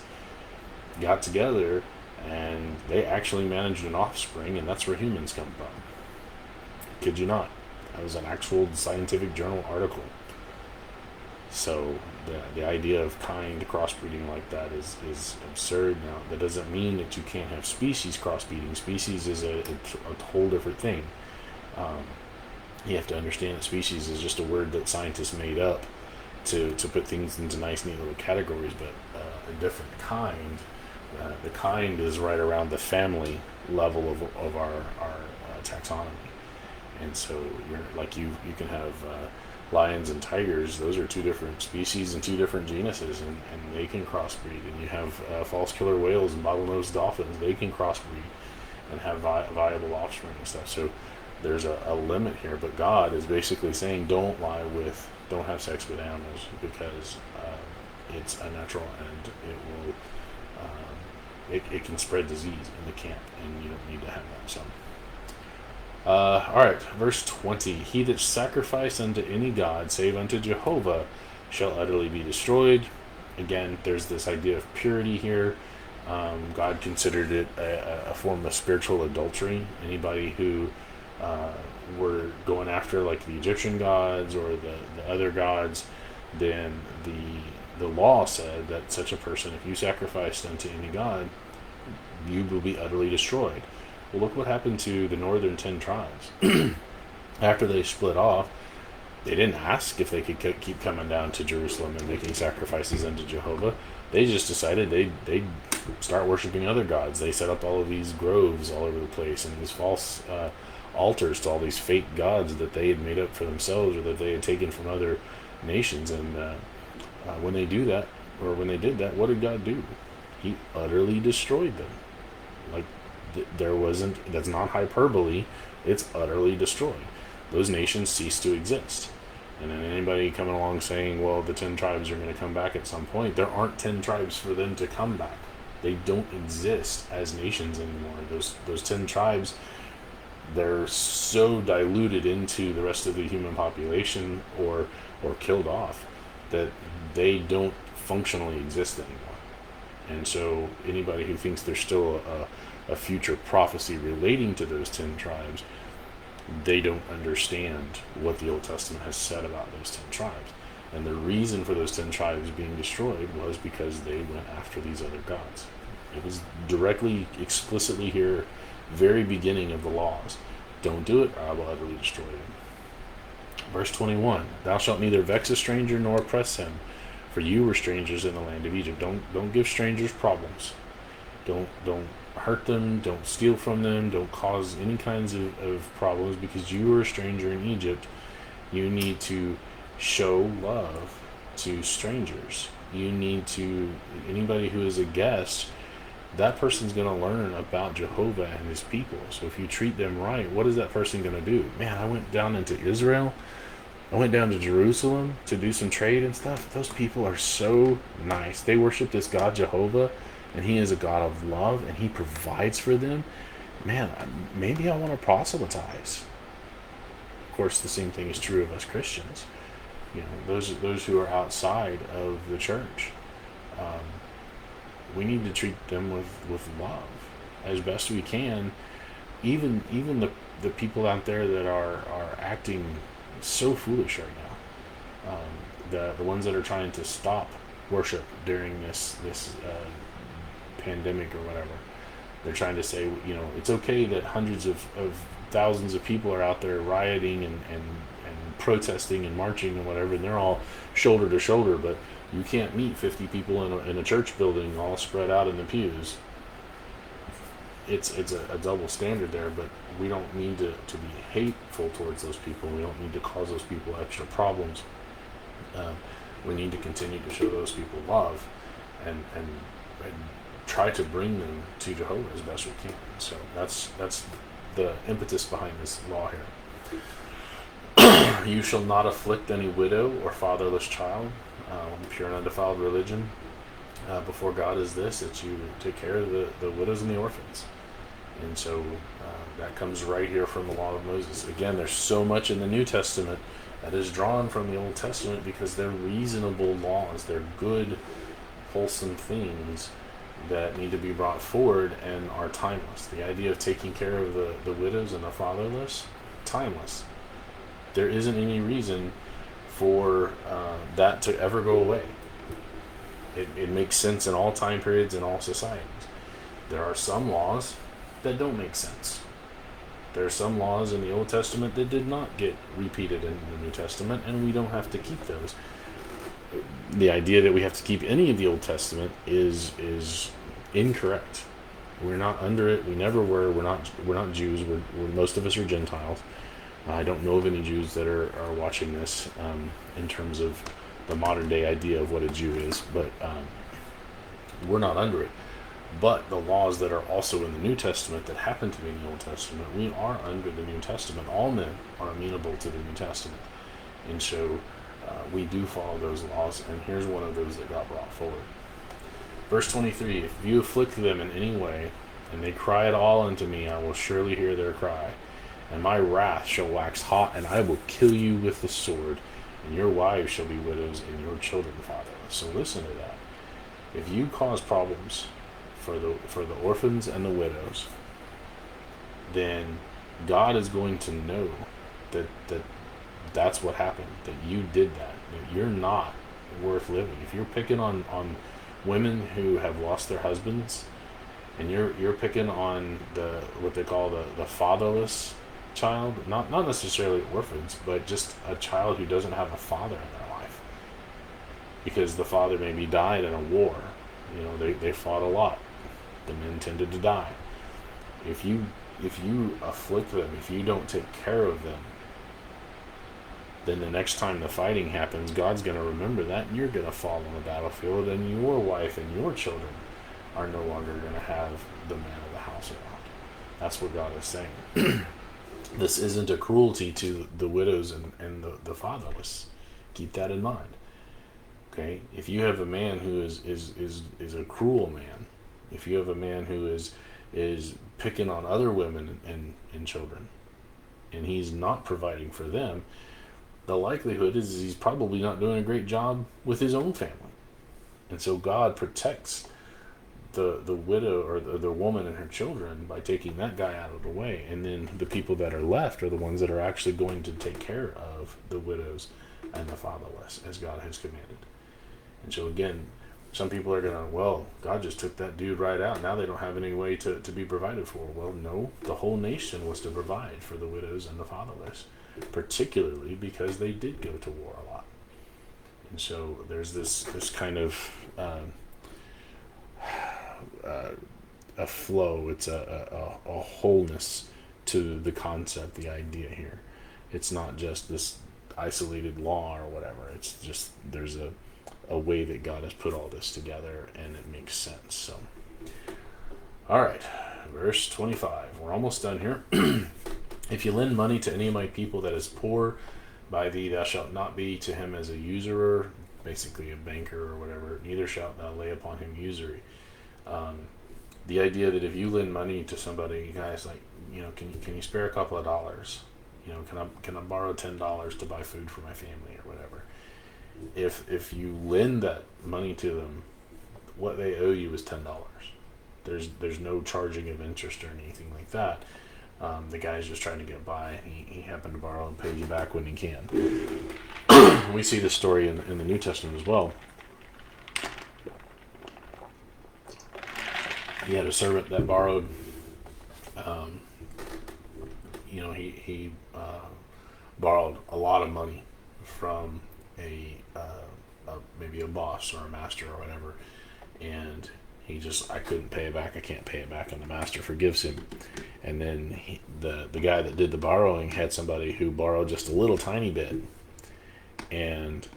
got together and they actually managed an offspring, and that's where humans come from. Kid you not. That was an actual scientific journal article. So the idea of kind crossbreeding like that is absurd. Now, that doesn't mean that you can't have species crossbreeding. Species is a whole different thing. You have to understand that species is just a word that scientists made up to put things into nice, neat little categories, but a different kind. The kind is right around the family level of our taxonomy. And so you can have lions and tigers. Those are two different species and two different genuses, and they can crossbreed. And you have false killer whales and bottlenose dolphins. They can crossbreed and have viable offspring and stuff. So there's a limit here, but God is basically saying don't have sex with animals because it's unnatural and it will it can spread disease in the camp, and you don't need to have that. So alright, verse 20. He that sacrificed unto any god save unto Jehovah shall utterly be destroyed. Again, there's this idea of purity here. God considered it a form of spiritual adultery. Anybody who were going after like the Egyptian gods or the other gods, then the law said that such a person, if you sacrificed unto any god, you will be utterly destroyed. Well, look what happened to the northern 10 tribes. After they split off, they didn't ask if they could keep coming down to Jerusalem and making sacrifices unto Jehovah. They just decided they'd start worshiping other gods. They set up all of these groves all over the place and these false altars to all these fake gods that they had made up for themselves or that they had taken from other nations. And when they did that, what did God do? He utterly destroyed them. Like, that's not hyperbole, it's utterly destroyed. Those nations cease to exist. And then anybody coming along saying, well, the 10 tribes are going to come back at some point, there aren't 10 tribes for them to come back. They don't exist as nations anymore. Those 10 tribes, they're so diluted into the rest of the human population or killed off that they don't functionally exist anymore. And so anybody who thinks there's still a future prophecy relating to those 10 tribes, they don't understand what the Old Testament has said about those 10 tribes. And the reason for those 10 tribes being destroyed was because they went after these other gods. It was directly, explicitly here, very beginning of the laws. Don't do it, or I will utterly destroy you. Verse 21, thou shalt neither vex a stranger nor oppress him, for you were strangers in the land of Egypt. Don't give strangers problems. Don't hurt them, don't steal from them, don't cause any kinds of problems, because you were a stranger in Egypt. You need to show love to strangers. You need to, anybody who is a guest, that person's going to learn about Jehovah and his people. So if you treat them right, what is that person going to do? Man, I went down into Israel. I went down to Jerusalem to do some trade and stuff. Those people are so nice. They worship this God Jehovah, and he is a God of love, and he provides for them. Man, maybe I want to proselytize. Of course, the same thing is true of us Christians. You know, those who are outside of the church. We need to treat them with love as best we can. Even the people out there that are acting so foolish right now, the ones that are trying to stop worship during this pandemic or whatever. They're trying to say, it's okay that hundreds of thousands of people are out there rioting and protesting and marching and whatever, and they're all shoulder to shoulder, but you can't meet 50 people in a church building all spread out in the pews. It's a double standard there, but we don't need to be hateful towards those people. We don't need to cause those people extra problems. We need to continue to show those people love and try to bring them to Jehovah as best we can. So that's the impetus behind this law here. You shall not afflict any widow or fatherless child. Pure and undefiled religion before God is this, that you take care of the widows and the orphans. And so that comes right here from the law of Moses. Again, there's so much in the New Testament that is drawn from the Old Testament because they're reasonable laws. They're good, wholesome things that need to be brought forward and are timeless. The idea of taking care of the widows and the fatherless, timeless. There isn't any reason for that to ever go away. It makes sense in all time periods and all societies. There are some laws that don't make sense. There are some laws in the Old Testament that did not get repeated in the New Testament, and we don't have to keep those. The idea that we have to keep any of the Old Testament is incorrect. We're not under it. We never were. We're not Jews. Most of us are Gentiles. I don't know of any Jews that are watching this in terms of the modern day idea of what a Jew is, but we're not under it. But the laws that are also in the New Testament that happen to be in the Old Testament, we are under the New Testament. All men are amenable to the New Testament. And so we do follow those laws, and here's one of those that got brought forward. Verse 23, if you afflict them in any way, and they cry at all unto me, I will surely hear their cry. And my wrath shall wax hot, and I will kill you with the sword, and your wives shall be widows, and your children fatherless. So listen to that. If you cause problems for the orphans and the widows, then God is going to know that's what happened, that you did that you're not worth living. If you're picking on women who have lost their husbands, and you're picking on what they call the fatherless child, not necessarily orphans, but just a child who doesn't have a father in their life because the father maybe died in a war. They fought a lot. The men tended to die. If you afflict them, if you don't take care of them, then the next time the fighting happens, God's going to remember that, and you're going to fall on the battlefield, and your wife and your children are no longer going to have the man of the house around. That's what God is saying. This isn't a cruelty to the widows and the fatherless. Keep that in mind. Okay? If you have a man who is a cruel man, if you have a man who is picking on other women and children, and he's not providing for them, the likelihood is he's probably not doing a great job with his own family. And so God protects the widow or the woman and her children by taking that guy out of the way, and then the people that are left are the ones that are actually going to take care of the widows and the fatherless as God has commanded. And so again, some people are going to, well, God just took that dude right out. Now they don't have any way to be provided for. Well, no, the whole nation was to provide for the widows and the fatherless, particularly because they did go to war a lot. And so there's this kind of a flow. It's a wholeness to the concept, the idea here. It's not just this isolated law or whatever. It's just there's a way that God has put all this together, and it makes sense. So, all right, verse 25. We're almost done here. If you lend money to any of my people that is poor by thee, thou shalt not be to him as a usurer, basically a banker or whatever. Neither shalt thou lay upon him usury. The idea that if you lend money to somebody, guys, like, can you spare a couple of dollars? Can I borrow $10 to buy food for my family or whatever? If you lend that money to them, what they owe you is $10. There's no charging of interest or anything like that. The guy's just trying to get by. He happened to borrow and pay you back when he can. We see this story in the New Testament as well. he had a servant that borrowed. Um, he borrowed a lot of money from maybe a boss or a master or whatever, and I couldn't pay it back. I can't pay it back, and the master forgives him. And then the guy that did the borrowing had somebody who borrowed just a little tiny bit, and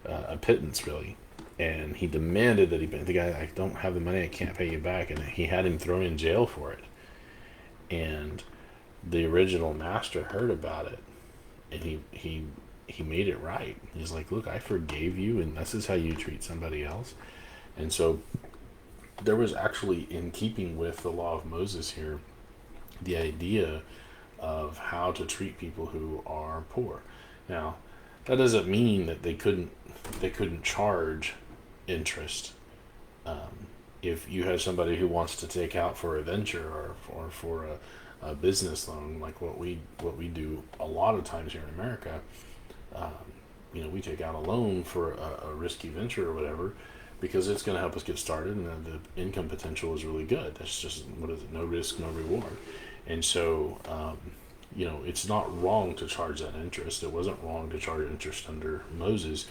a pittance really, and he demanded that the guy, I don't have the money, I can't pay you back, and he had him thrown in jail for it. And the original master heard about it, and he made it right. He's like, look, I forgave you, and this is how you treat somebody else. And so there was actually, in keeping with the law of Moses here, the idea of how to treat people who are poor. Now, that doesn't mean that they couldn't charge interest. If you have somebody who wants to take out for a venture or for a business loan, like what we do a lot of times here in America, we take out a loan for a risky venture or whatever, because it's going to help us get started, and the income potential is really good. That's just, no risk, no reward. And so, it's not wrong to charge that interest. It wasn't wrong to charge interest under Moses,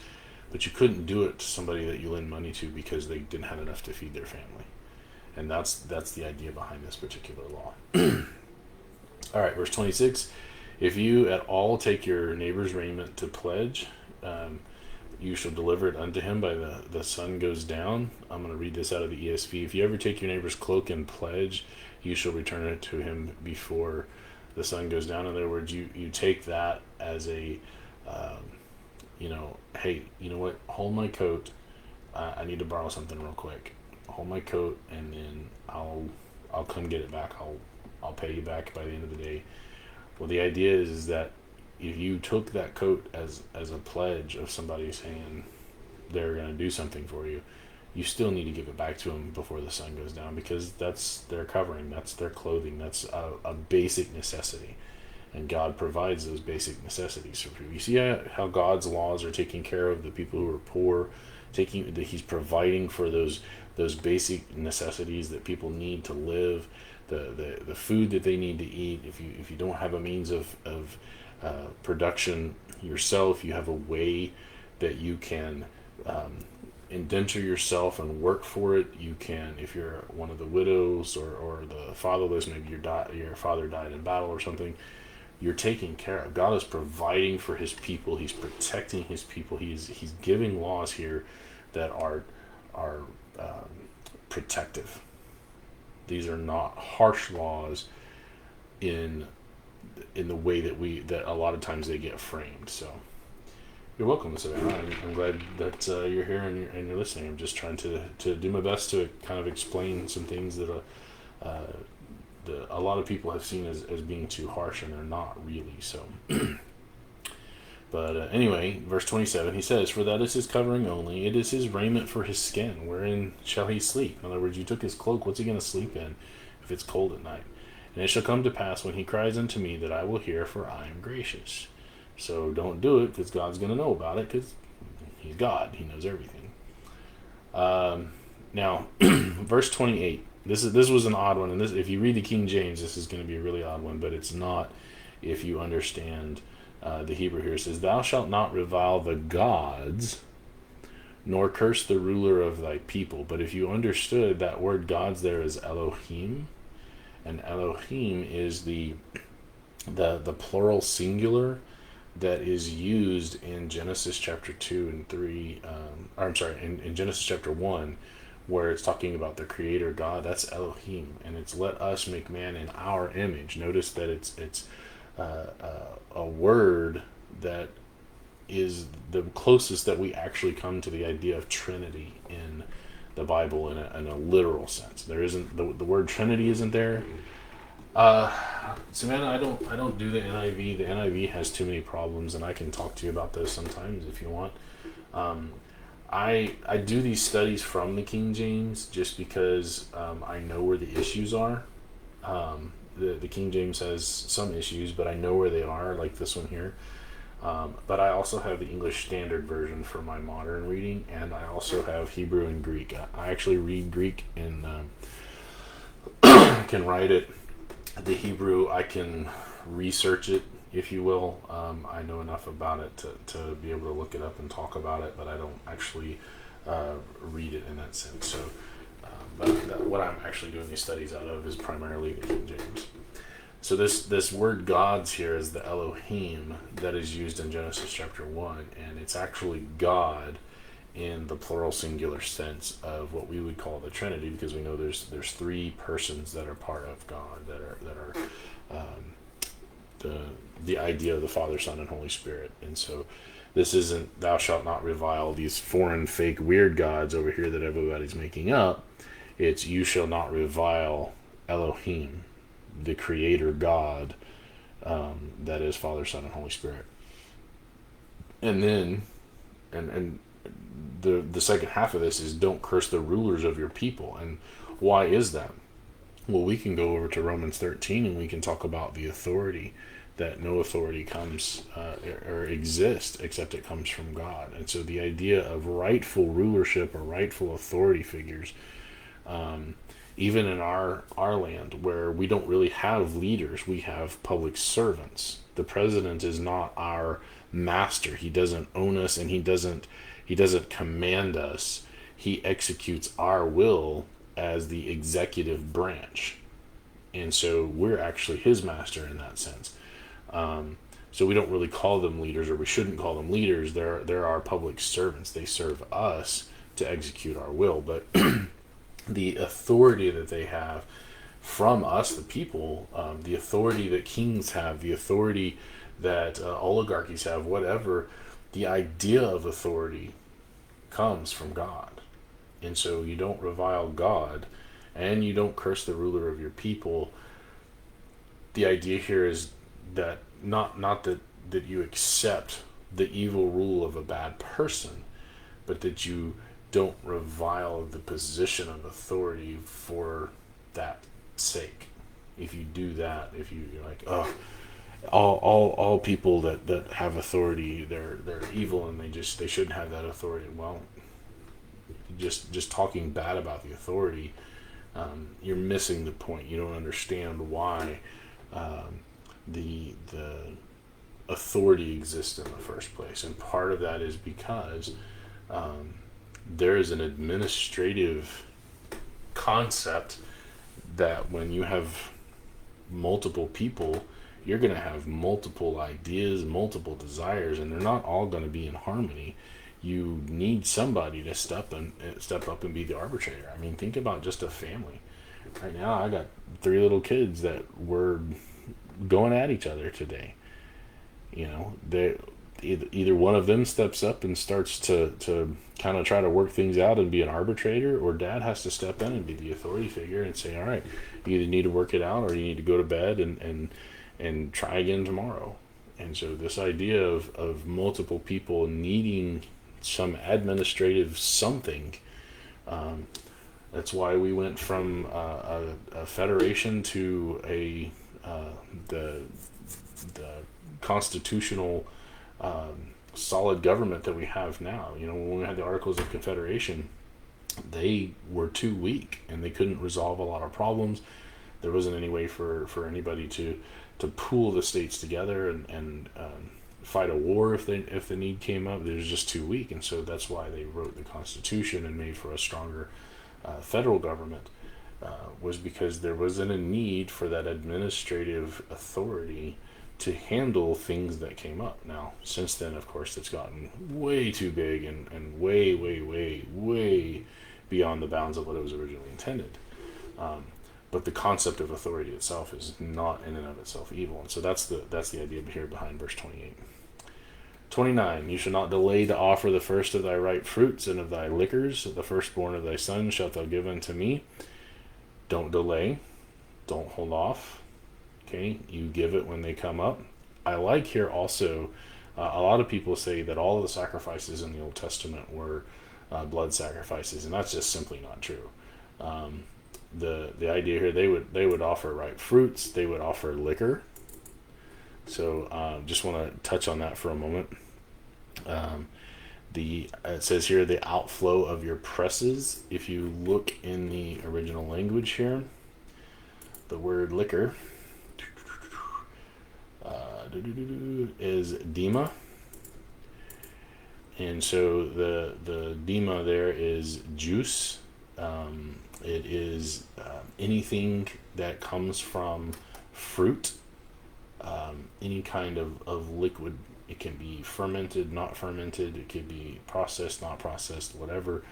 but you couldn't do it to somebody that you lend money to because they didn't have enough to feed their family. And that's the idea behind this particular law. All right, verse 26. If you at all take your neighbor's raiment to pledge, you shall deliver it unto him by the sun goes down. I'm going to read this out of the ESV. If you ever take your neighbor's cloak and pledge, you shall return it to him before the sun goes down. In other words, you take that as a, hey, you know what? Hold my coat. I need to borrow something real quick. Hold my coat, and then I'll come get it back. I'll pay you back by the end of the day. Well, the idea is that if you took that coat as a pledge of somebody saying they're going to do something for you, you still need to give it back to them before the sun goes down, because that's their covering, that's their clothing, that's a basic necessity. And God provides those basic necessities for people. You see how God's laws are taking care of the people who are poor, He's providing for those basic necessities that people need to live, the food that they need to eat. If you don't have a means of production yourself, you have a way that you can indenture yourself and work for it. You can, if you're one of the widows or the fatherless, maybe your father died in battle or something, you're taking care of. God is providing for his people. He's protecting his people. He's giving laws here that are protective. These are not harsh laws in the way that a lot of times they get framed. So you're welcome, Savannah. I'm glad that you're here and you're listening. I'm just trying to do my best to kind of explain some things that a lot of people have seen as being too harsh, and they're not really. So but anyway, verse 27, he says, for that is his covering only, it is his raiment for his skin, wherein shall he sleep? In other words, you took his cloak, what's he going to sleep in if it's cold at night? And it shall come to pass when he cries unto me that I will hear, for I am gracious. So don't do it, because God's going to know about it, because he's God. He knows everything. Now, verse 28. This was an odd one, and if you read the King James, this is going to be a really odd one, but it's not if you understand the Hebrew here. It says, thou shalt not revile the gods, nor curse the ruler of thy people. But if you understood, that word gods there is Elohim, and Elohim is the plural singular that is used in Genesis chapter 2 and 3, in Genesis chapter 1, where it's talking about the creator God. That's Elohim, and it's let us make man in our image. Notice that it's a word that is the closest that we actually come to the idea of Trinity in the Bible in a literal sense. There isn't the word Trinity isn't there. Savannah, I don't do the NIV. The NIV has too many problems, and I can talk to you about those sometimes if you want. I do these studies from the King James just because I know where the issues are. The King James has some issues, but I know where they are, like this one here. But I also have the English Standard Version for my modern reading, and I also have Hebrew and Greek. I actually read Greek in can write it. The Hebrew, I can research it, if you will. I know enough about it to be able to look it up and talk about it, but I don't actually read it in that sense. So, what I'm actually doing these studies out of is primarily the King James. So this word gods here is the Elohim that is used in Genesis chapter 1, and it's actually God in the plural singular sense of what we would call the Trinity, because we know there's three persons that are part of God, that are the idea of the Father, Son, and Holy Spirit. And so this isn't thou shalt not revile these foreign, fake, weird gods over here that everybody's making up. It's you shall not revile Elohim, the Creator God, that is Father, Son, and Holy Spirit. And then, and the second half of this is don't curse the rulers of your people. And why is that? Well, we can go over to Romans 13 and we can talk about the authority, that no authority comes or exists except it comes from God. And so the idea of rightful rulership or rightful authority figures, even in our land where we don't really have leaders, we have public servants. The president is not our master. He doesn't own us, and he doesn't command us. He executes our will as the executive branch. And so we're actually his master in that sense. So we don't really call them leaders, or we shouldn't call them leaders. They're our public servants. They serve us to execute our will. But the authority that they have from us, the people, the authority that kings have, the authority that oligarchies have, whatever, the idea of authority comes from God. And so you don't revile God, and you don't curse the ruler of your people. The idea here is that not that you accept the evil rule of a bad person, but that you don't revile the position of authority for that sake. If you do that, if you're like, oh, all people that have authority, they're evil, and they shouldn't have that authority. Well, just talking bad about the authority, you're missing the point. You don't understand why the authority exists in the first place, and part of that is because there is an administrative concept that when you have multiple people, you're going to have multiple ideas, multiple desires, and they're not all going to be in harmony. You need somebody to step up and be the arbitrator. I mean, think about just a family. Right now, I got 3 little kids that were going at each other today. You know, they either one of them steps up and starts to kind of try to work things out and be an arbitrator, or dad has to step in and be the authority figure and say, all right, you either need to work it out or you need to go to bed and try again tomorrow. And so this idea of multiple people needing some administrative something, that's why we went from a federation to the constitutional solid government that we have now. You know, when we had the Articles of Confederation, they were too weak and they couldn't resolve a lot of problems. There wasn't any way for anybody to pool the states together and fight a war if the need came up. They were just too weak, and so that's why they wrote the Constitution and made for a stronger federal government, was because there wasn't a need for that administrative authority to handle things that came up. Now, since then, of course, it's gotten way too big and way, way, way, way beyond the bounds of what it was originally intended. But the concept of authority itself is not in and of itself evil. And so that's the idea here behind verse 28. 29, you shall not delay to offer the first of thy ripe fruits and of thy liquors, the firstborn of thy sons shalt thou give unto me. Don't delay. Don't hold off. Okay, you give it when they come up. I like here also, a lot of people say that all of the sacrifices in the Old Testament were blood sacrifices, and that's just simply not true. The idea here, they would offer ripe fruits, they would offer liquor. So just want to touch on that for a moment. It says here the outflow of your presses. If you look in the original language here, the word liquor is dema. And so the dema there is juice. It is anything that comes from fruit, any kind of liquid. It can be fermented, not fermented. It could be processed, not processed, whatever.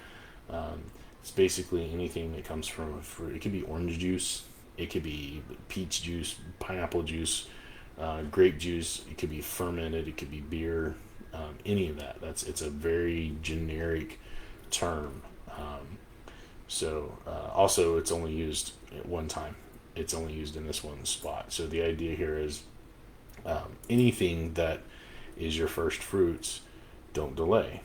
It's basically anything that comes from a fruit. It could be orange juice. It could be peach juice, pineapple juice, grape juice. It could be fermented. It could be beer. Any of that. It's a very generic term. Also, it's only used at one time. It's only used in this one spot. So the idea here is anything that is your first fruits, don't delay.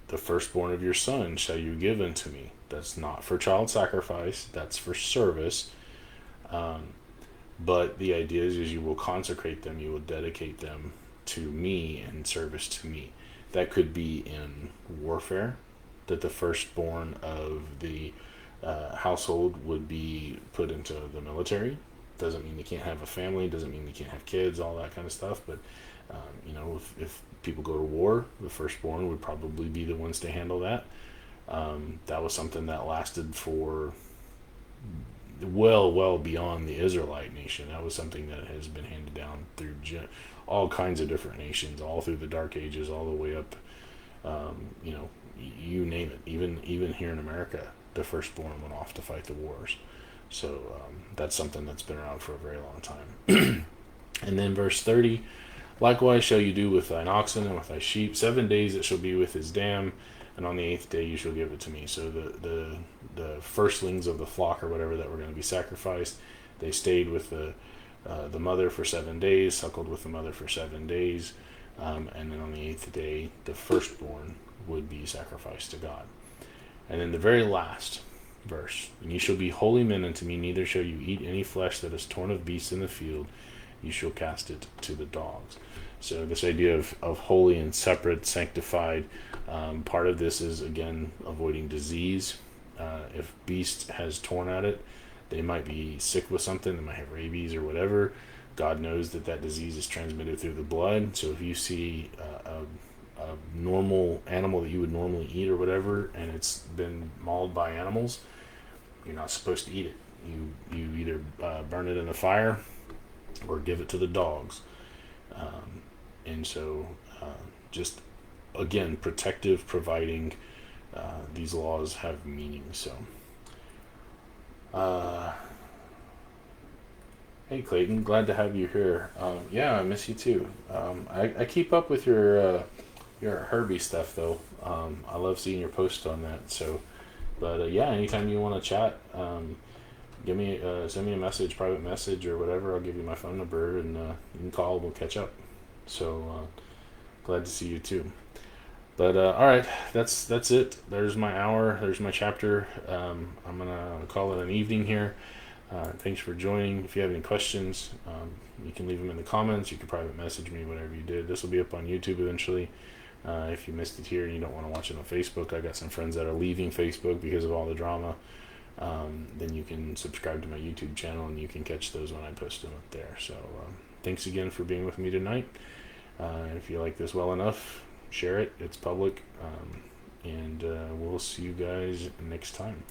The firstborn of your son shall you give unto me. That's not for child sacrifice. That's for service. But the idea is you will consecrate them. You will dedicate them to me and service to me. That could be in warfare, that the firstborn of the household would be put into the military. Doesn't mean they can't have a family, doesn't mean they can't have kids, all that kind of stuff. But if people go to war, the firstborn would probably be the ones to handle that. That was something that lasted for well beyond the Israelite nation. That was something that has been handed down through all kinds of different nations, all through the Dark Ages, all the way up, you name it. Even here in America, the firstborn went off to fight the wars. So that's something that's been around for a very long time. And then verse 30, likewise shall you do with thine oxen and with thy sheep. 7 days it shall be with his dam, and on the 8th day you shall give it to me. So the firstlings of the flock or whatever that were going to be sacrificed, they stayed with the mother for 7 days, suckled with the mother for 7 days, and then on the 8th day the firstborn would be sacrificed to God. And then the very last verse, and ye shall be holy men unto me, neither shall you eat any flesh that is torn of beasts in the field, you shall cast it to the dogs. So this idea of holy and separate, sanctified, part of this is, again, avoiding disease. If beast has torn at it, they might be sick with something, they might have rabies or whatever. God knows that disease is transmitted through the blood. So if you see a normal animal that you would normally eat or whatever, and it's been mauled by animals, you're not supposed to eat it. You either burn it in a fire or give it to the dogs. And so just, again, protective, providing, these laws have meaning. So hey Clayton, glad to have you here. Yeah, I miss you too. I keep up with your Herbie stuff though. I love seeing your posts on that. So, but yeah, anytime you want to chat, send me a message, private message or whatever. I'll give you my phone number and you can call. We'll catch up. So glad to see you too. But all right, that's it. There's my hour. There's my chapter. I'm gonna call it an evening here. Thanks for joining. If you have any questions, you can leave them in the comments. You can private message me, whatever you did. This will be up on YouTube eventually. If you missed it here and you don't want to watch it on Facebook, I got some friends that are leaving Facebook because of all the drama. Then you can subscribe to my YouTube channel and you can catch those when I post them up there. So thanks again for being with me tonight. If you like this well enough, share it. It's public. And we'll see you guys next time.